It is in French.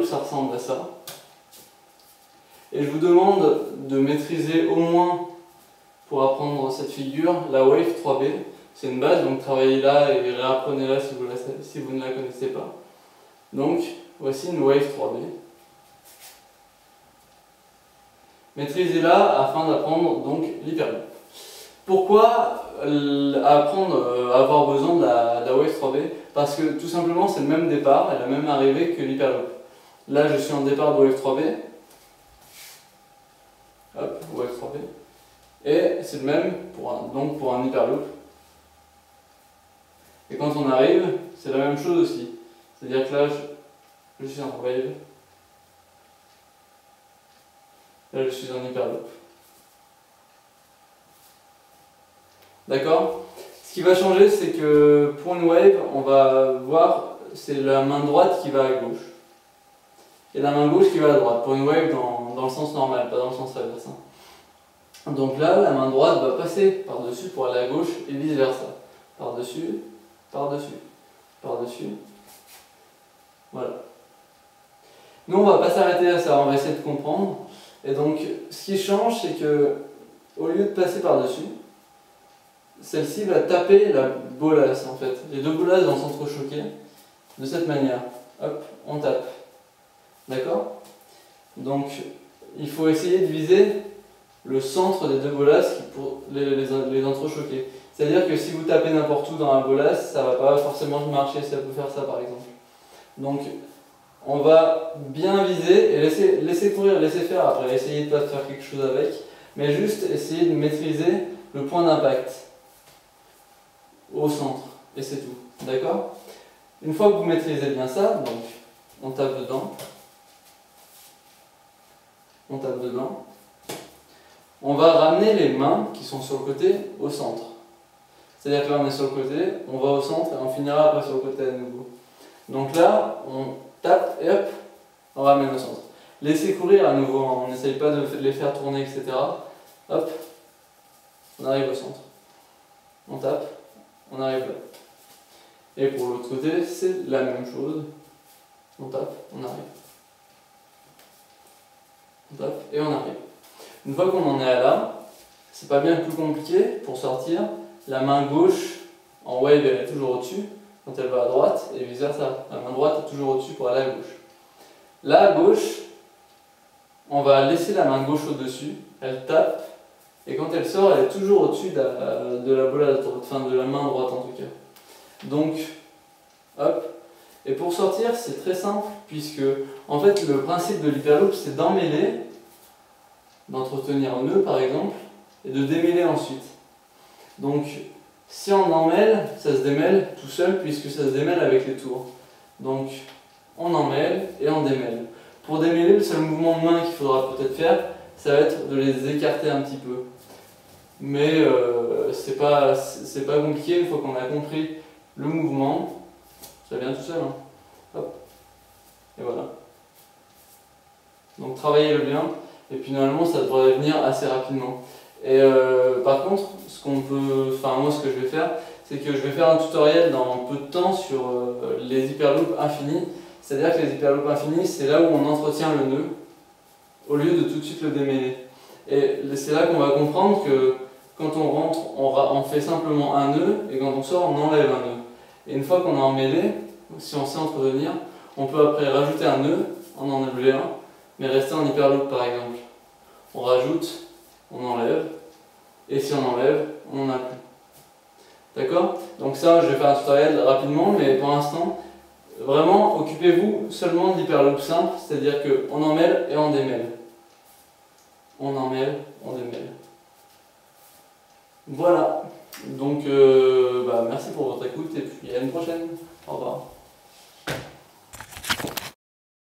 l'hyperloop, ça ressemble à ça. Et je vous demande de maîtriser au moins, pour apprendre cette figure, la wave 3B. C'est une base, donc travaillez-la et réapprenez-la si vous ne la connaissez pas. Donc, voici une wave 3B. Maîtrisez-la afin d'apprendre donc l'hyperloop. Pourquoi avoir besoin de la wave 3B? Parce que tout simplement c'est le même départ et la même arrivée que l'hyperloop. Là je suis en départ de wave 3B. Hop, wave 3B. Et c'est le même pour un hyperloop. Et quand on arrive, c'est la même chose aussi. C'est-à-dire que là, je suis en wave. Là, je suis en hyperloop. D'accord? Ce qui va changer, c'est que pour une wave, on va voir, c'est la main droite qui va à gauche. Et la main gauche qui va à droite. Pour une wave dans le sens normal, pas dans le sens inverse. Donc là, la main droite va passer par-dessus pour aller à gauche et vice-versa. Par-dessus, par-dessus, par-dessus. Voilà. Nous, on va pas s'arrêter à ça, on va essayer de comprendre. Et donc, ce qui change, c'est que au lieu de passer par-dessus, celle-ci va taper la bolasse en fait. Les deux bolasses vont s'entrechoquer de cette manière. Hop, on tape. D'accord? Donc, il faut essayer de viser le centre des deux bolasses pour les entrechoquer. C'est-à-dire que si vous tapez n'importe où dans la bolasse, ça ne va pas forcément marcher, ça peut faire ça par exemple. Donc, on va bien viser et laisser courir, laisser faire après, essayer de ne pas faire quelque chose avec, mais juste essayer de maîtriser le point d'impact au centre, et c'est tout. D'accord? Une fois que vous maîtrisez bien ça, donc on tape dedans, on tape dedans, on va ramener les mains qui sont sur le côté au centre. C'est-à-dire que là on est sur le côté, on va au centre et on finira après sur le côté à nouveau. Donc là, on tape et hop, on ramène au centre. Laissez courir à nouveau, on n'essaye pas de les faire tourner, etc. Hop, on arrive au centre. On tape, on arrive là. Et pour l'autre côté, c'est la même chose. On tape, on arrive. On tape et on arrive. Une fois qu'on en est à là, c'est pas bien plus compliqué pour sortir. La main gauche en wave elle est toujours au-dessus quand elle va à droite et vice versa. La main droite est toujours au-dessus pour aller à gauche. Là à gauche, on va laisser la main gauche au-dessus, elle tape et quand elle sort, elle est toujours au-dessus de la bola, enfin de la main droite en tout cas. Donc, hop. Et pour sortir, c'est très simple puisque en fait le principe de l'hyperloop c'est d'emmêler, d'entretenir un nœud par exemple, et de démêler ensuite. Donc, si on emmêle, ça se démêle tout seul puisque ça se démêle avec les tours. Donc, on emmêle et on démêle. Pour démêler, le seul mouvement de main qu'il faudra peut-être faire, ça va être de les écarter un petit peu. Mais c'est pas compliqué, une fois qu'on a compris le mouvement, ça vient tout seul. Hein. Hop. Et voilà. Donc travaillez-le bien, et puis normalement ça devrait venir assez rapidement. Et par contre, moi ce que je vais faire, c'est que je vais faire un tutoriel dans peu de temps sur les hyperloops infinis. C'est-à-dire que les hyperloops infinis, c'est là où on entretient le nœud, au lieu de tout de suite le démêler. Et c'est là qu'on va comprendre que quand on rentre, on fait simplement un nœud, et quand on sort, on enlève un nœud. Et une fois qu'on a emmêlé, si on sait entretenir, on peut après rajouter un nœud, en enlever un, mais rester en hyperloop par exemple. On rajoute, on enlève, et si on enlève, on n'en a plus. D'accord? Donc ça, je vais faire un tutoriel rapidement, mais pour l'instant, vraiment, occupez-vous seulement de l'hyperloop simple, c'est-à-dire qu'on emmêle et on démêle. On emmêle, on démêle. Voilà. Donc, merci pour votre écoute, et puis à une prochaine. Au revoir.